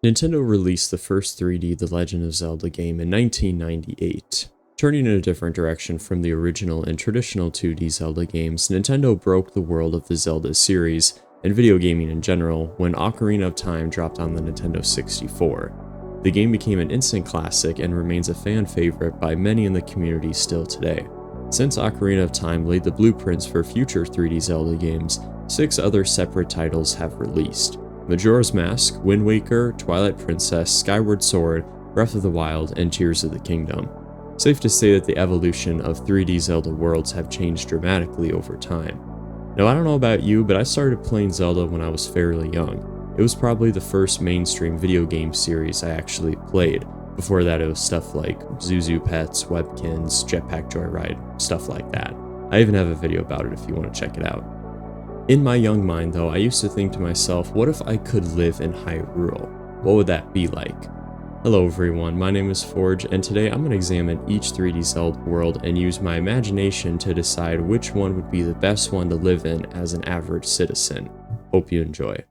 Nintendo released the first 3D The Legend of Zelda game in 1998. Turning in a different direction from the original and traditional 2D Zelda games, Nintendo broke the world of the Zelda series, and video gaming in general, when Ocarina of Time dropped on the Nintendo 64. The game became an instant classic and remains a fan favorite by many in the community still today. Since Ocarina of Time laid the blueprints for future 3D Zelda games, 6 other separate titles have released: Majora's Mask, Wind Waker, Twilight Princess, Skyward Sword, Breath of the Wild, and Tears of the Kingdom. Safe to say that the evolution of 3D Zelda worlds have changed dramatically over time. Now, I don't know about you, but I started playing Zelda when I was fairly young. It was probably the first mainstream video game series I actually played. Before that, it was stuff like Zuzu Pets, Webkins, Jetpack Joyride, stuff like that. I even have a video about it if you want to check it out. In my young mind, though, I used to think to myself, what if I could live in Hyrule? What would that be like? Hello everyone, my name is Forge, and today I'm going to examine each 3D Zelda world and use my imagination to decide which one would be the best one to live in as an average citizen. Hope you enjoy.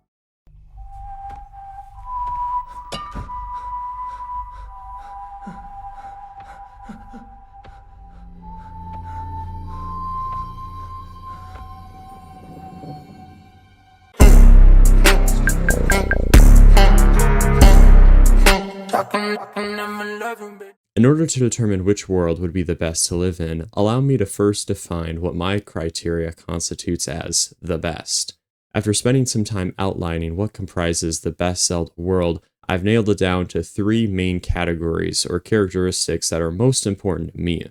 In order to determine which world would be the best to live in, allow me to first define what my criteria constitutes as the best. After spending some time outlining what comprises the best Zelda world, I've nailed it down to 3 main categories or characteristics that are most important to me: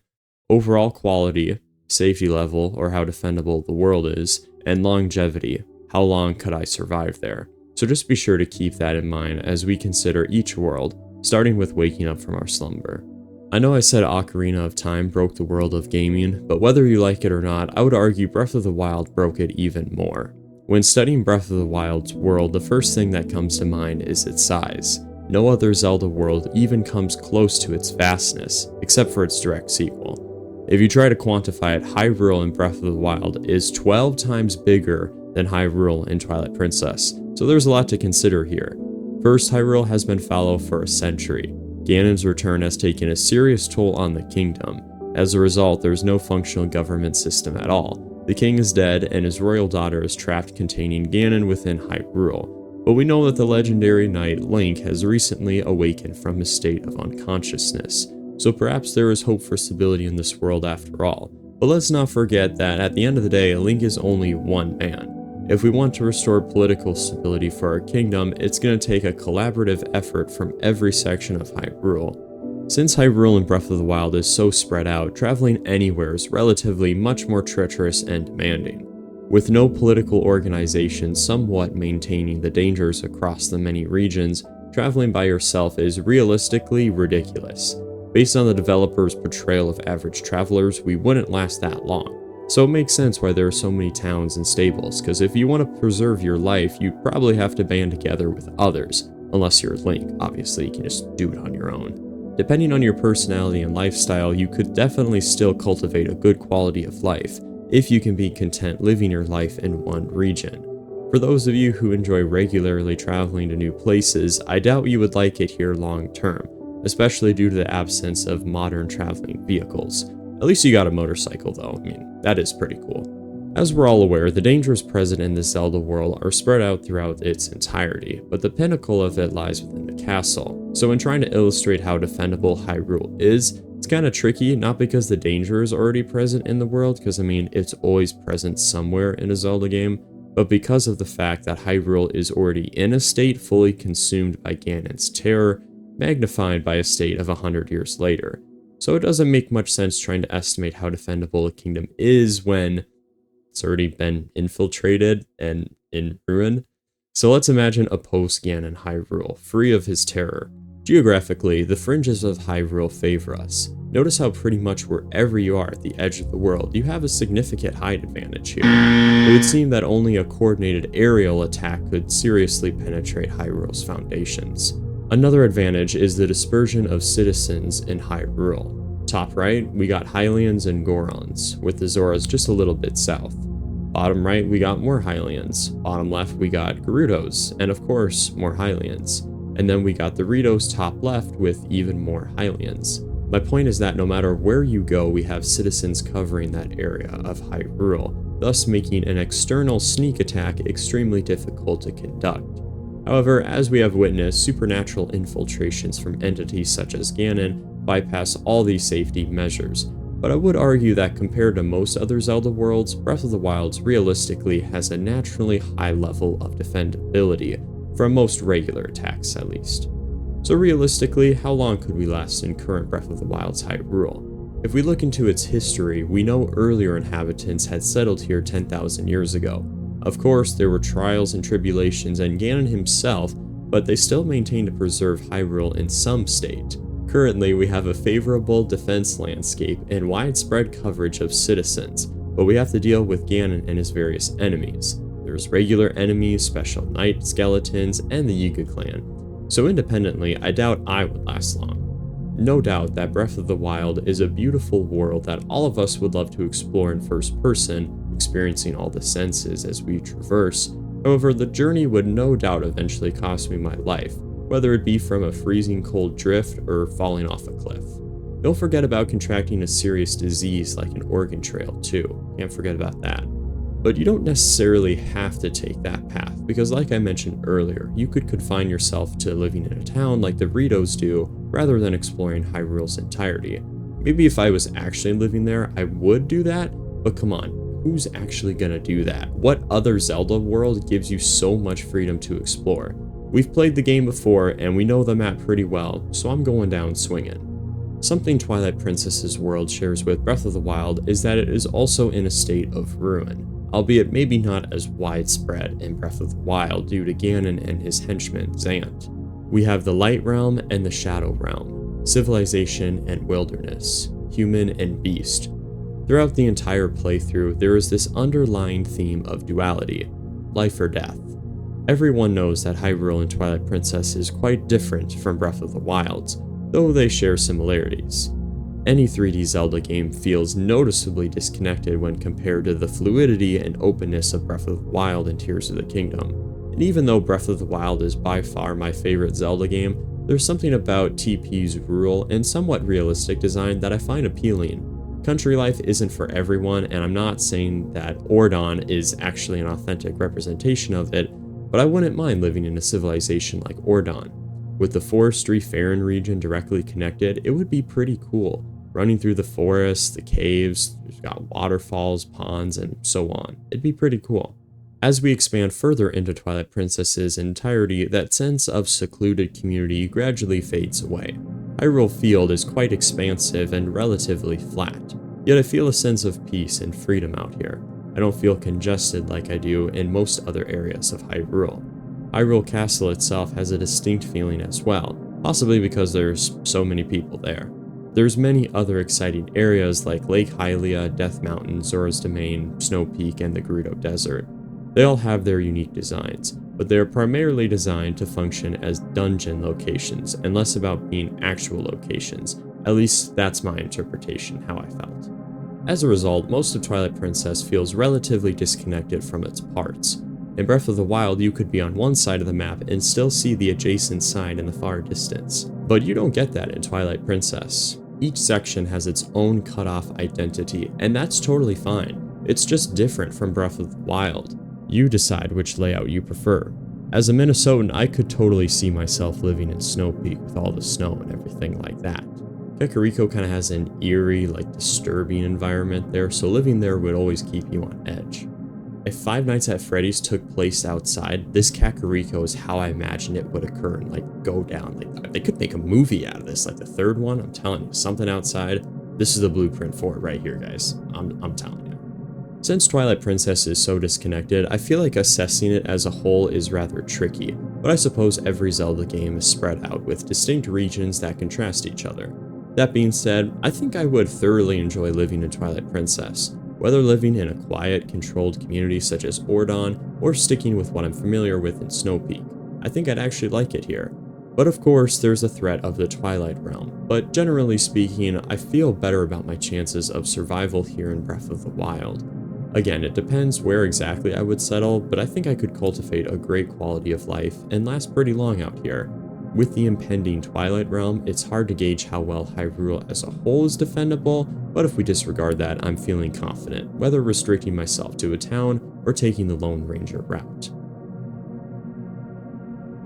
overall quality, safety level or how defendable the world is, and longevity, how long could I survive there. So just be sure to keep that in mind as we consider each world, starting with waking up from our slumber. I know I said Ocarina of Time broke the world of gaming, but whether you like it or not, I would argue Breath of the Wild broke it even more. When studying Breath of the Wild's world, the first thing that comes to mind is its size. No other Zelda world even comes close to its vastness, except for its direct sequel. If you try to quantify it, Hyrule in Breath of the Wild is 12 times bigger than Hyrule in Twilight Princess, so there's a lot to consider here. First, Hyrule has been fallow for a century. Ganon's return has taken a serious toll on the kingdom. As a result, there's no functional government system at all. The king is dead, and his royal daughter is trapped containing Ganon within Hyrule. But we know that the legendary knight Link has recently awakened from his state of unconsciousness, so perhaps there is hope for stability in this world after all. But let's not forget that at the end of the day, Link is only one man. If we want to restore political stability for our kingdom, it's going to take a collaborative effort from every section of Hyrule. Since Hyrule in Breath of the Wild is so spread out, traveling anywhere is relatively much more treacherous and demanding. With no political organization somewhat maintaining the dangers across the many regions, traveling by yourself is realistically ridiculous. Based on the developer's portrayal of average travelers, we wouldn't last that long. So it makes sense why there are so many towns and stables, because if you want to preserve your life, you probably have to band together with others. Unless you're Link, obviously you can just do it on your own. Depending on your personality and lifestyle, you could definitely still cultivate a good quality of life, if you can be content living your life in one region. For those of you who enjoy regularly traveling to new places, I doubt you would like it here long term, especially due to the absence of modern traveling vehicles. At least you got a motorcycle though, I mean, that is pretty cool. As we're all aware, the dangers present in the Zelda world are spread out throughout its entirety, but the pinnacle of it lies within the castle. So in trying to illustrate how defendable Hyrule is, it's kind of tricky, not because the danger is already present in the world, because I mean, it's always present somewhere in a Zelda game, but because of the fact that Hyrule is already in a state fully consumed by Ganon's terror, magnified by a state of 100 years later. So it doesn't make much sense trying to estimate how defendable a kingdom is when it's already been infiltrated and in ruin. So let's imagine a post-Ganon Hyrule, free of his terror. Geographically, the fringes of Hyrule favor us. Notice how pretty much wherever you are at the edge of the world, you have a significant height advantage here. It would seem that only a coordinated aerial attack could seriously penetrate Hyrule's foundations. Another advantage is the dispersion of citizens in Hyrule. Top right, we got Hylians and Gorons, with the Zoras just a little bit south. Bottom right, we got more Hylians. Bottom left, we got Gerudos, and of course, more Hylians. And then we got the Ritos top left with even more Hylians. My point is that no matter where you go, we have citizens covering that area of Hyrule, thus making an external sneak attack extremely difficult to conduct. However, as we have witnessed, supernatural infiltrations from entities such as Ganon bypass all these safety measures, but I would argue that compared to most other Zelda worlds, Breath of the Wild realistically has a naturally high level of defendability, from most regular attacks at least. So realistically, how long could we last in current Breath of the Wild's Hyrule? If we look into its history, we know earlier inhabitants had settled here 10,000 years ago. Of course, there were trials and tribulations and Ganon himself, but they still maintained to preserve Hyrule in some state. Currently, we have a favorable defense landscape and widespread coverage of citizens, but we have to deal with Ganon and his various enemies. There's regular enemies, special knight skeletons, and the Yiga clan. So independently, I doubt I would last long. No doubt that Breath of the Wild is a beautiful world that all of us would love to explore in first person, experiencing all the senses as we traverse. However, the journey would no doubt eventually cost me my life, whether it be from a freezing cold drift or falling off a cliff. Don't forget about contracting a serious disease like an organ trail too, can't forget about that. But you don't necessarily have to take that path, because like I mentioned earlier, you could confine yourself to living in a town like the Ritos do, rather than exploring Hyrule's entirety. Maybe if I was actually living there, I would do that, but come on, who's actually gonna do that? What other Zelda world gives you so much freedom to explore? We've played the game before, and we know the map pretty well, so I'm going down swinging. Something Twilight Princess's world shares with Breath of the Wild is that it is also in a state of ruin, albeit maybe not as widespread in Breath of the Wild due to Ganon and his henchman Zant. We have the Light Realm and the Shadow Realm, civilization and wilderness, human and beast. Throughout the entire playthrough, there is this underlying theme of duality, life or death. Everyone knows that Hyrule and Twilight Princess is quite different from Breath of the Wild, though they share similarities. Any 3D Zelda game feels noticeably disconnected when compared to the fluidity and openness of Breath of the Wild and Tears of the Kingdom. And even though Breath of the Wild is by far my favorite Zelda game, there's something about TP's rural and somewhat realistic design that I find appealing. Country life isn't for everyone, and I'm not saying that Ordon is actually an authentic representation of it, but I wouldn't mind living in a civilization like Ordon. With the forestry Faron region directly connected, it would be pretty cool. Running through the forests, the caves, we've got waterfalls, ponds, and so on. It'd be pretty cool. As we expand further into Twilight Princess's entirety, that sense of secluded community gradually fades away. Hyrule Field is quite expansive and relatively flat, yet I feel a sense of peace and freedom out here. I don't feel congested like I do in most other areas of Hyrule. Hyrule Castle itself has a distinct feeling as well, possibly because there's so many people there. There's many other exciting areas like Lake Hylia, Death Mountain, Zora's Domain, Snow Peak, and the Gerudo Desert. They all have their unique designs, but they are primarily designed to function as dungeon locations and less about being actual locations. At least that's my interpretation, how I felt. As a result, most of Twilight Princess feels relatively disconnected from its parts. In Breath of the Wild, you could be on one side of the map and still see the adjacent side in the far distance. But you don't get that in Twilight Princess. Each section has its own cut-off identity, and that's totally fine. It's just different from Breath of the Wild. You decide which layout you prefer. As a Minnesotan, I could totally see myself living in Snow Peak with all the snow and everything like that. Kakariko kind of has an eerie, disturbing environment there, so living there would always keep you on edge. If Five Nights at Freddy's took place outside, this Kakariko is how I imagine it would occur and go down. They could make a movie out of this, the third one. I'm telling you, something outside. This is the blueprint for it right here, guys. I'm telling you. Since Twilight Princess is so disconnected, I feel like assessing it as a whole is rather tricky, but I suppose every Zelda game is spread out with distinct regions that contrast each other. That being said, I think I would thoroughly enjoy living in Twilight Princess, whether living in a quiet, controlled community such as Ordon, or sticking with what I'm familiar with in Snow Peak. I think I'd actually like it here. But of course, there's the threat of the Twilight Realm, but generally speaking, I feel better about my chances of survival here in Breath of the Wild. Again, it depends where exactly I would settle, but I think I could cultivate a great quality of life and last pretty long out here. With the impending Twilight Realm, it's hard to gauge how well Hyrule as a whole is defendable, but if we disregard that, I'm feeling confident, whether restricting myself to a town or taking the Lone Ranger route.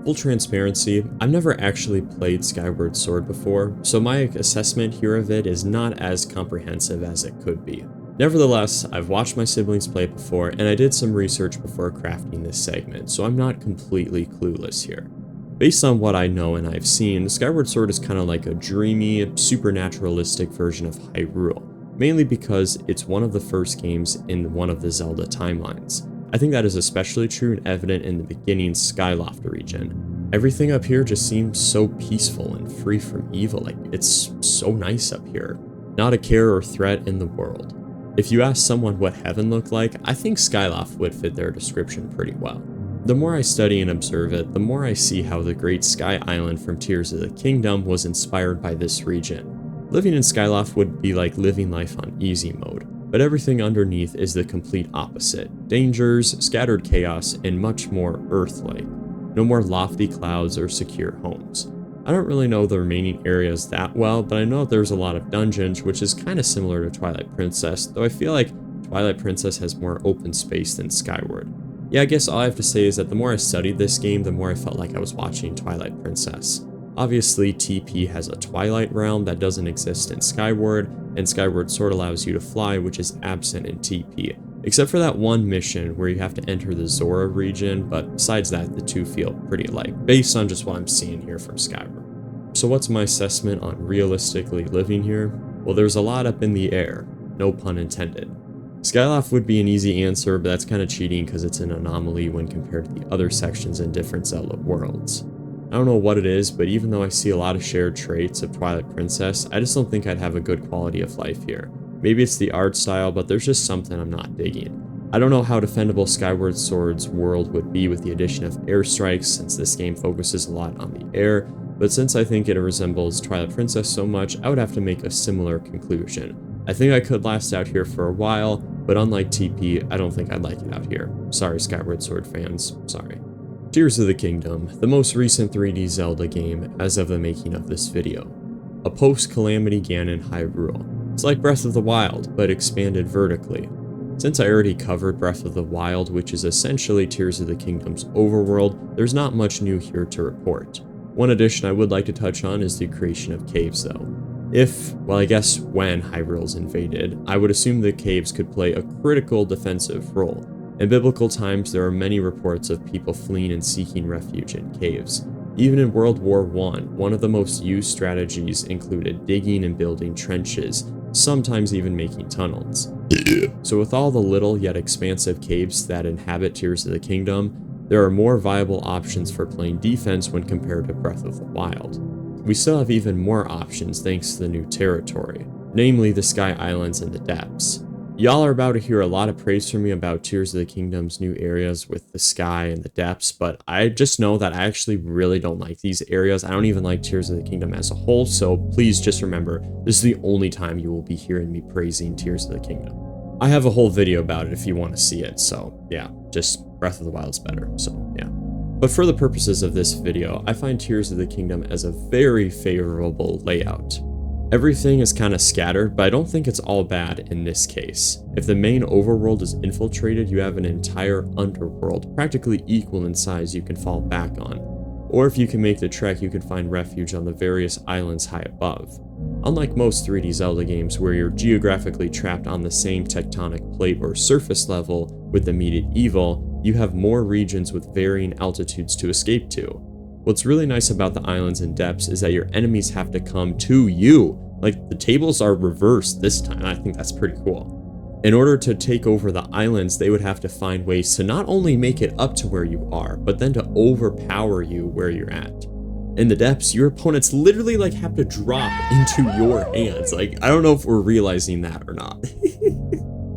Full transparency, I've never actually played Skyward Sword before, so my assessment here of it is not as comprehensive as it could be. Nevertheless, I've watched my siblings play it before, and I did some research before crafting this segment, so I'm not completely clueless here. Based on what I know and I've seen, Skyward Sword is kind of like a dreamy, supernaturalistic version of Hyrule, mainly because it's one of the first games in one of the Zelda timelines. I think that is especially true and evident in the beginning Skyloft region. Everything up here just seems so peaceful and free from evil, like it's so nice up here. Not a care or threat in the world. If you ask someone what heaven looked like, I think Skyloft would fit their description pretty well. The more I study and observe it, the more I see how the Great Sky Island from Tears of the Kingdom was inspired by this region. Living in Skyloft would be like living life on easy mode, but everything underneath is the complete opposite. Dangers, scattered chaos, and much more Earth-like. No more lofty clouds or secure homes. I don't really know the remaining areas that well, but I know there's a lot of dungeons, which is kind of similar to Twilight Princess, though I feel like Twilight Princess has more open space than Skyward. Yeah, I guess all I have to say is that the more I studied this game, the more I felt like I was watching Twilight Princess. Obviously, TP has a Twilight Realm that doesn't exist in Skyward, and Skyward Sword allows you to fly, which is absent in TP, except for that one mission where you have to enter the Zora region, but besides that, the two feel pretty alike, based on just what I'm seeing here from Skyward. So what's my assessment on realistically living here? Well, there's a lot up in the air, no pun intended. Skyloft would be an easy answer, but that's kind of cheating because it's an anomaly when compared to the other sections in different Zelda worlds. I don't know what it is, but even though I see a lot of shared traits of Twilight Princess, I just don't think I'd have a good quality of life here. Maybe it's the art style, but there's just something I'm not digging. I don't know how defendable Skyward Sword's world would be with the addition of airstrikes, since this game focuses a lot on the air, but since I think it resembles Twilight Princess so much, I would have to make a similar conclusion. I think I could last out here for a while, but unlike TP, I don't think I'd like it out here. Sorry, Skyward Sword fans, sorry. Tears of the Kingdom, the most recent 3D Zelda game as of the making of this video. A post-Calamity Ganon Hyrule. It's like Breath of the Wild, but expanded vertically. Since I already covered Breath of the Wild, which is essentially Tears of the Kingdom's overworld, there's not much new here to report. One addition I would like to touch on is the creation of caves though. I guess when Hyrule's invaded, I would assume the caves could play a critical defensive role. In biblical times, there are many reports of people fleeing and seeking refuge in caves. Even in World War I, one of the most used strategies included digging and building trenches, sometimes even making tunnels. So with all the little yet expansive caves that inhabit Tears of the Kingdom, there are more viable options for playing defense when compared to Breath of the Wild. We still have even more options thanks to the new territory, namely the Sky Islands and the Depths. Y'all are about to hear a lot of praise from me about Tears of the Kingdom's new areas with the sky and the depths, but I just know that I actually really don't like these areas. I don't even like Tears of the Kingdom as a whole, so please just remember, this is the only time you will be hearing me praising Tears of the Kingdom. I have a whole video about it if you want to see it, so yeah, just Breath of the Wild's better, so yeah. But for the purposes of this video, I find Tears of the Kingdom as a very favorable layout. Everything is kind of scattered, but I don't think it's all bad in this case. If the main overworld is infiltrated, you have an entire underworld, practically equal in size, you can fall back on. Or if you can make the trek, you can find refuge on the various islands high above. Unlike most 3D Zelda games where you're geographically trapped on the same tectonic plate or surface level with immediate evil, you have more regions with varying altitudes to escape to. What's really nice about the islands and depths is that your enemies have to come to you. Like, the tables are reversed this time, and I think that's pretty cool. In order to take over the islands, they would have to find ways to not only make it up to where you are, but then to overpower you where you're at. In the depths, your opponents literally have to drop into your hands. I don't know if we're realizing that or not.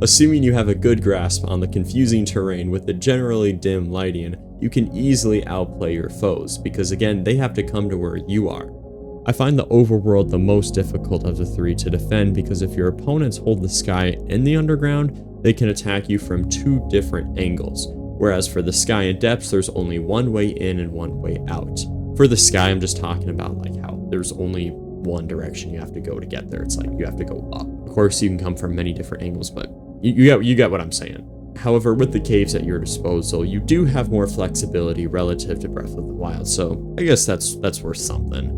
Assuming you have a good grasp on the confusing terrain with the generally dim lighting, you can easily outplay your foes, because again, they have to come to where you are. I find the overworld the most difficult of the three to defend, because if your opponents hold the sky and the underground, they can attack you from two different angles, whereas for the sky and depths, there's only one way in and one way out. For the sky, I'm just talking about like how there's only one direction you have to go to get there. It's like you have to go up. Of course, you can come from many different angles, but you get what I'm saying. However, with the caves at your disposal, you do have more flexibility relative to Breath of the Wild, so I guess that's worth something.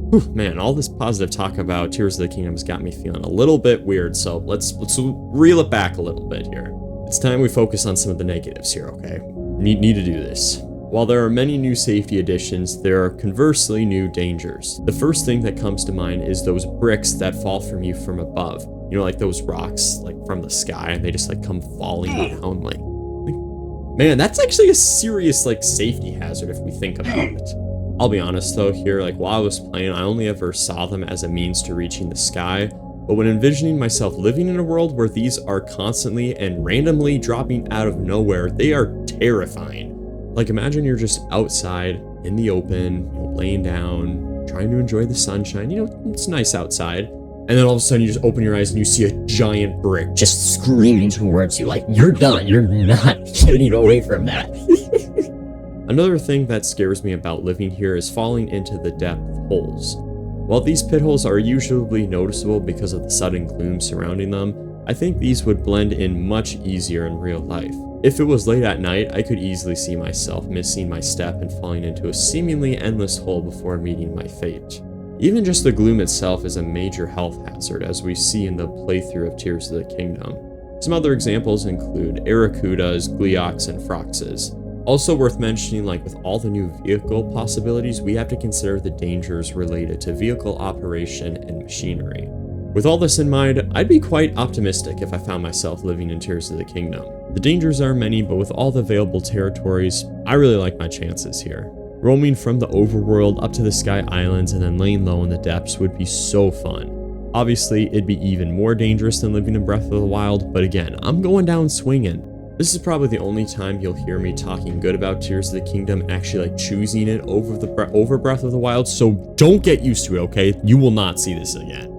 Whew, man, all this positive talk about Tears of the Kingdom has got me feeling a little bit weird, so let's reel it back a little bit here. It's time we focus on some of the negatives here, okay? Need to do this. While there are many new safety additions, there are conversely new dangers. The first thing that comes to mind is those bricks that fall from you from above. You know, like those rocks, like from the sky, and they just like come falling down, like man, that's actually a serious like safety hazard if we think about it. I'll be honest though, here, like while I was playing, I only ever saw them as a means to reaching the sky, but when envisioning myself living in a world where these are constantly and randomly dropping out of nowhere, they are terrifying. Like imagine you're just outside in the open, you know, laying down, trying to enjoy the sunshine, you know, it's nice outside. And then all of a sudden you just open your eyes and you see a giant brick just screaming towards you like, you're done, you're not getting away from that. Another thing that scares me about living here is falling into the depth holes. While these pit holes are usually noticeable because of the sudden gloom surrounding them, I think these would blend in much easier in real life. If it was late at night, I could easily see myself missing my step and falling into a seemingly endless hole before meeting my fate. Even just the gloom itself is a major health hazard, as we see in the playthrough of Tears of the Kingdom. Some other examples include Aracudas, Gleeoks, and Froxes. Also worth mentioning, like with all the new vehicle possibilities, we have to consider the dangers related to vehicle operation and machinery. With all this in mind, I'd be quite optimistic if I found myself living in Tears of the Kingdom. The dangers are many, but with all the available territories, I really like my chances here. Roaming from the overworld up to the Sky Islands and then laying low in the depths would be so fun. Obviously, it'd be even more dangerous than living in Breath of the Wild, but again, I'm going down swinging. This is probably the only time you'll hear me talking good about Tears of the Kingdom, actually like choosing it over Breath of the Wild, so don't get used to it, okay? You will not see this again.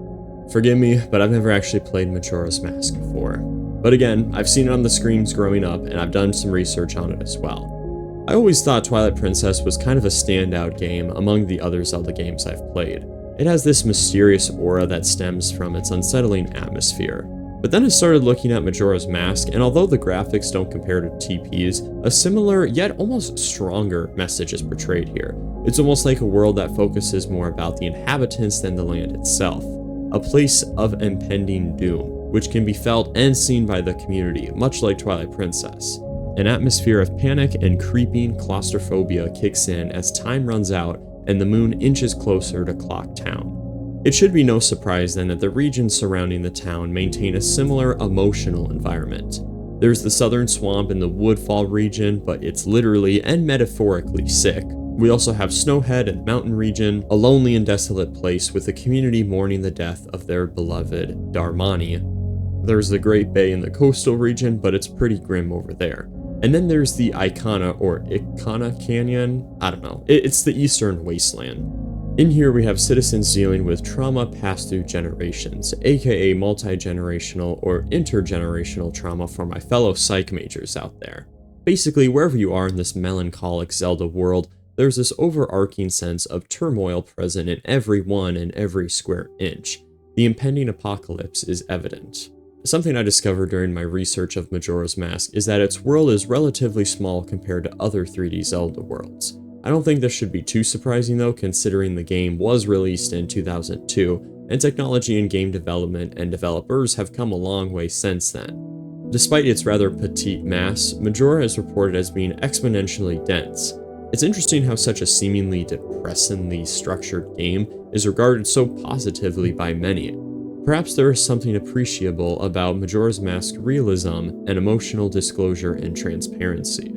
Forgive me, but I've never actually played Majora's Mask before. But again, I've seen it on the screens growing up, and I've done some research on it as well. I always thought Twilight Princess was kind of a standout game among the other Zelda games I've played. It has this mysterious aura that stems from its unsettling atmosphere. But then I started looking at Majora's Mask, and although the graphics don't compare to TP's, a similar yet almost stronger message is portrayed here. It's almost like a world that focuses more about the inhabitants than the land itself. A place of impending doom, which can be felt and seen by the community, much like Twilight Princess. An atmosphere of panic and creeping claustrophobia kicks in as time runs out and the moon inches closer to Clock Town. It should be no surprise then that the regions surrounding the town maintain a similar emotional environment. There's the southern swamp in the Woodfall region, but it's literally and metaphorically sick. We also have Snowhead and the mountain region, a lonely and desolate place with the community mourning the death of their beloved Darmani. There's the Great Bay in the coastal region, but it's pretty grim over there. And then there's the Icona or Icona Canyon, I don't know, it's the eastern wasteland. In here we have citizens dealing with trauma passed through generations, aka multi-generational or intergenerational trauma for my fellow psych majors out there. Basically, wherever you are in this melancholic Zelda world, there's this overarching sense of turmoil present in every one and every square inch. The impending apocalypse is evident. Something I discovered during my research of Majora's Mask is that its world is relatively small compared to other 3D Zelda worlds. I don't think this should be too surprising though, considering the game was released in 2002, and technology in game development and developers have come a long way since then. Despite its rather petite mass, Majora is reported as being exponentially dense. It's interesting how such a seemingly depressingly structured game is regarded so positively by many. Perhaps there is something appreciable about Majora's Mask realism and emotional disclosure and transparency.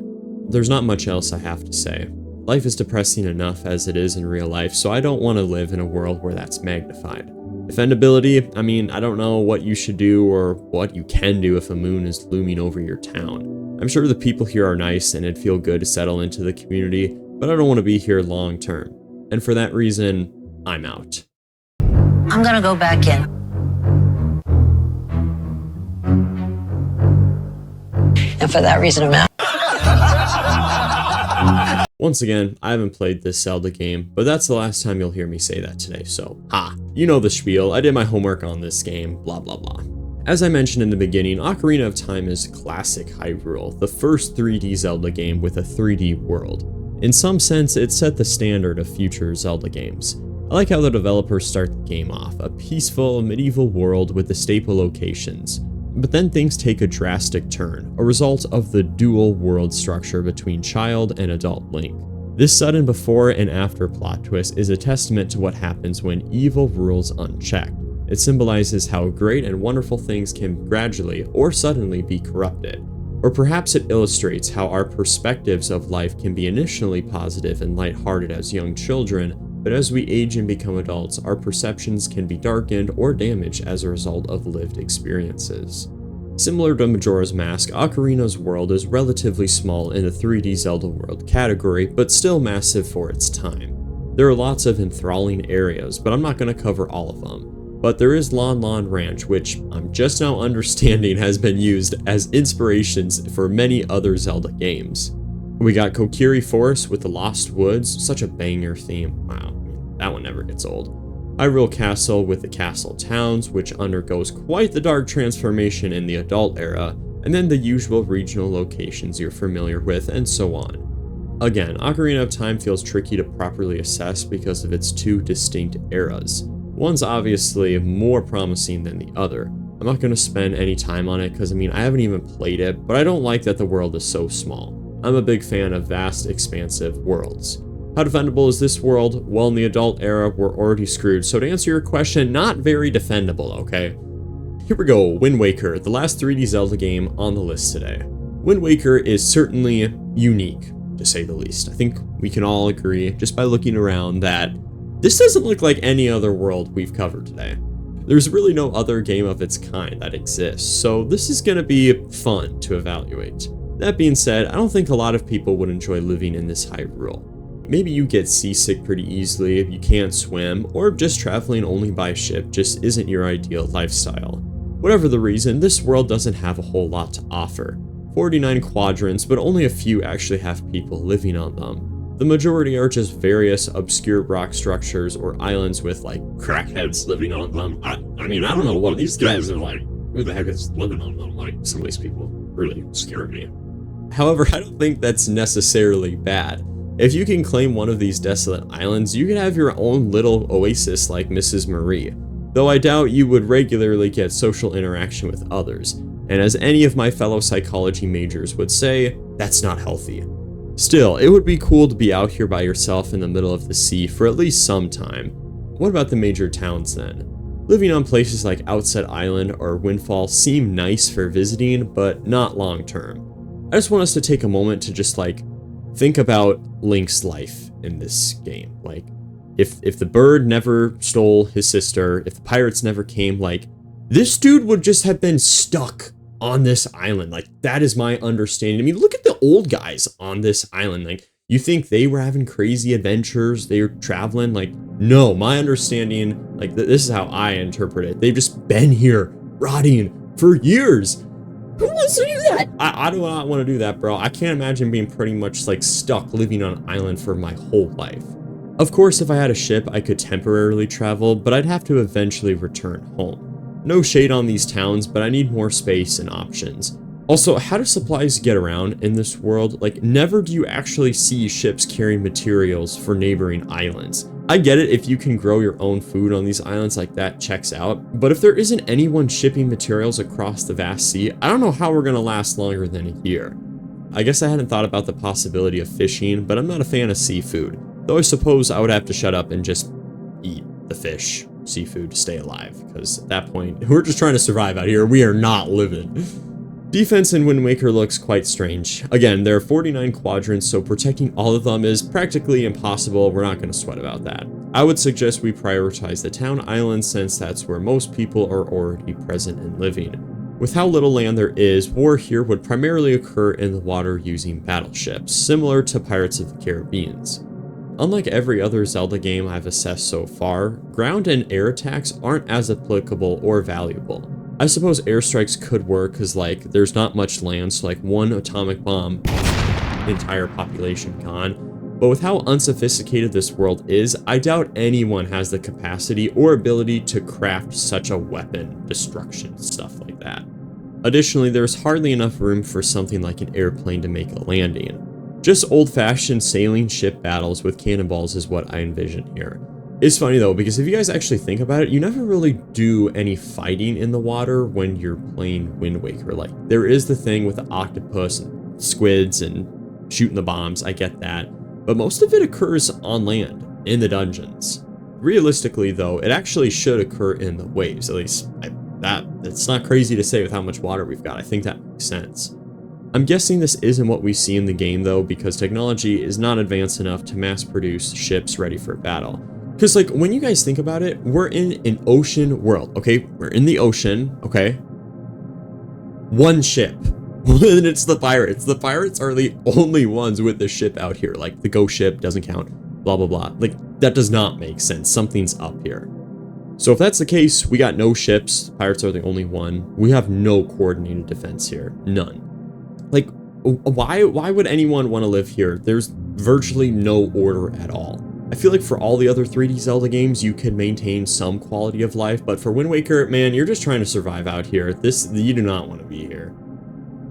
There's not much else I have to say. Life is depressing enough as it is in real life, so I don't want to live in a world where that's magnified. Defendability, I mean, I don't know what you should do or what you can do if a moon is looming over your town. I'm sure the people here are nice and it'd feel good to settle into the community, but I don't want to be here long term. And for that reason, I'm out. I'm gonna go back in. And for that reason, I'm out. Once again, I haven't played this Zelda game, but that's the last time you'll hear me say that today, so you know the spiel, I did my homework on this game, blah blah blah. As I mentioned in the beginning, Ocarina of Time is classic Hyrule, the first 3D Zelda game with a 3D world. In some sense, it set the standard of future Zelda games. I like how the developers start the game off, a peaceful, medieval world with the staple locations. But then things take a drastic turn, a result of the dual world structure between child and adult Link. This sudden before and after plot twist is a testament to what happens when evil rules unchecked. It symbolizes how great and wonderful things can gradually or suddenly be corrupted. Or perhaps it illustrates how our perspectives of life can be initially positive and lighthearted as young children, but as we age and become adults, our perceptions can be darkened or damaged as a result of lived experiences. Similar to Majora's Mask, Ocarina's world is relatively small in the 3D Zelda world category, but still massive for its time. There are lots of enthralling areas, but I'm not going to cover all of them. But there is Lon Lon Ranch, which I'm just now understanding has been used as inspirations for many other Zelda games. We got Kokiri Forest with the Lost Woods, such a banger theme. Wow, that one never gets old. Hyrule Castle with the Castle Towns, which undergoes quite the dark transformation in the adult era, and then the usual regional locations you're familiar with, and so on. Again, Ocarina of Time feels tricky to properly assess because of its two distinct eras. One's obviously more promising than the other. I'm not going to spend any time on it because I haven't even played it, but I don't like that the world is so small. I'm a big fan of vast, expansive worlds. How defendable is this world? Well, in the adult era, we're already screwed, so to answer your question, not very defendable, okay? Here we go, Wind Waker, the last 3D Zelda game on the list today. Wind Waker is certainly unique, to say the least. I think we can all agree, just by looking around, that this doesn't look like any other world we've covered today. There's really no other game of its kind that exists, so this is going to be fun to evaluate. That being said, I don't think a lot of people would enjoy living in this Hyrule. Maybe you get seasick pretty easily if you can't swim, or just traveling only by ship just isn't your ideal lifestyle. Whatever the reason, this world doesn't have a whole lot to offer. 49 quadrants, but only a few actually have people living on them. The majority are just various obscure rock structures or islands with like crackheads living on them. I don't know what these guys are like. Who the heck is living on them? Like, some of these people really scare me. However, I don't think that's necessarily bad. If you can claim one of these desolate islands, you can have your own little oasis like Mrs. Marie, though I doubt you would regularly get social interaction with others, and as any of my fellow psychology majors would say, that's not healthy. Still, it would be cool to be out here by yourself in the middle of the sea for at least some time. What about the major towns then? Living on places like Outset Island or Windfall seem nice for visiting, but not long term. I just want us to take a moment to just think about Link's life in this game. Like, if the bird never stole his sister, if the pirates never came, this dude would just have been stuck on this island. That is my understanding. Look at the old guys on this island. You think they were having crazy adventures? They were traveling? No, my understanding, this is how I interpret it. They've just been here, rotting for years. Who wants to do that? I do not want to do that, bro. I can't imagine being pretty much stuck living on an island for my whole life. Of course, if I had a ship, I could temporarily travel, but I'd have to eventually return home. No shade on these towns, but I need more space and options. Also, how do supplies get around in this world? Never do you actually see ships carrying materials for neighboring islands. I get it if you can grow your own food on these islands, that checks out, but if there isn't anyone shipping materials across the vast sea, I don't know how we're gonna last longer than a year. I guess I hadn't thought about the possibility of fishing, but I'm not a fan of seafood, though I suppose I would have to shut up and just eat the fish, seafood, to stay alive, because at that point, we're just trying to survive out here, we are not living. Defense in Wind Waker looks quite strange. Again, there are 49 quadrants, so protecting all of them is practically impossible. We're not going to sweat about that. I would suggest we prioritize the town islands since that's where most people are already present and living. With how little land there is, war here would primarily occur in the water using battleships, similar to Pirates of the Caribbean's. Unlike every other Zelda game I've assessed so far, ground and air attacks aren't as applicable or valuable. I suppose airstrikes could work because there's not much land, so one atomic bomb, entire population gone. But with how unsophisticated this world is, I doubt anyone has the capacity or ability to craft such a weapon, destruction, stuff like that. Additionally, there's hardly enough room for something like an airplane to make a landing. Just old-fashioned sailing ship battles with cannonballs is what I envision here. It's funny though, because if you guys actually think about it, you never really do any fighting in the water when you're playing Wind Waker. Like, there is the thing with the octopus and squids and shooting the bombs, I get that. But most of it occurs on land, in the dungeons. Realistically though, it actually should occur in the waves, at least it's not crazy to say with how much water we've got. I think that makes sense. I'm guessing this isn't what we see in the game though, because technology is not advanced enough to mass produce ships ready for battle. Because like, when you guys think about it, we're in an ocean world, okay? We're in the ocean, okay? One ship. And it's the pirates. The pirates are the only ones with the ship out here. Like, the ghost ship doesn't count, blah, blah, blah. Like, that does not make sense. Something's up here. So if that's the case, we got no ships. Pirates are the only one. We have no coordinated defense here. None. Like, why would anyone want to live here? There's virtually no order at all. I feel like for all the other 3D Zelda games, you could maintain some quality of life, but for Wind Waker, man, you're just trying to survive out here. You do not want to be here.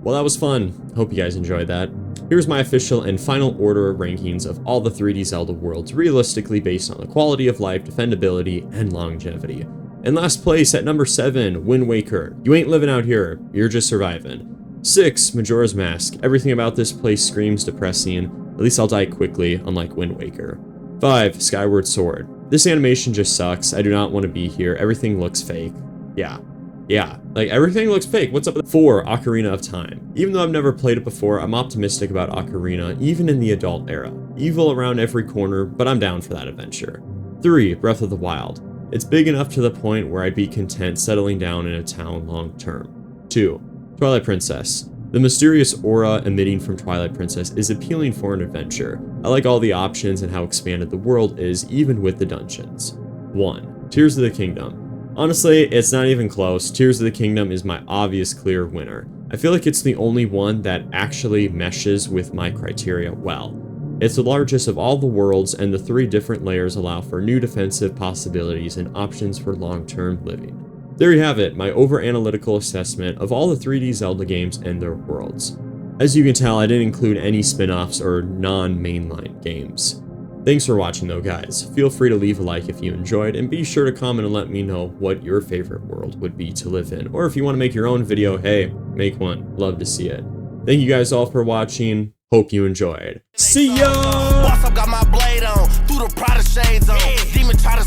Well, that was fun. Hope you guys enjoyed that. Here's my official and final order of rankings of all the 3D Zelda worlds, realistically based on the quality of life, defendability, and longevity. In last place, at number 7, Wind Waker. You ain't living out here, you're just surviving. 6, Majora's Mask. Everything about this place screams depressing. At least I'll die quickly, unlike Wind Waker. 5, Skyward Sword. This animation just sucks. I do not want to be here. Everything looks fake. Yeah, like everything looks fake. What's up with 4, Ocarina of Time. Even though I've never played it before, I'm optimistic about Ocarina, even in the adult era. Evil around every corner, but I'm down for that adventure. 3, Breath of the Wild. It's big enough to the point where I'd be content settling down in a town long term. 2, Twilight Princess. The mysterious aura emitting from Twilight Princess is appealing for an adventure. I like all the options and how expanded the world is, even with the dungeons. 1, Tears of the Kingdom. Honestly, it's not even close. Tears of the Kingdom is my obvious clear winner. I feel like it's the only one that actually meshes with my criteria well. It's the largest of all the worlds, and the 3 different layers allow for new defensive possibilities and options for long-term living. There you have it, my over-analytical assessment of all the 3D Zelda games and their worlds. As you can tell, I didn't include any spin-offs or non-mainline games. Thanks for watching though, guys. Feel free to leave a like if you enjoyed, and be sure to comment and let me know what your favorite world would be to live in. Or if you want to make your own video, hey, make one. Love to see it. Thank you guys all for watching. Hope you enjoyed. See ya! Boss, I got my blade on, through the Prada shades on. Demon try to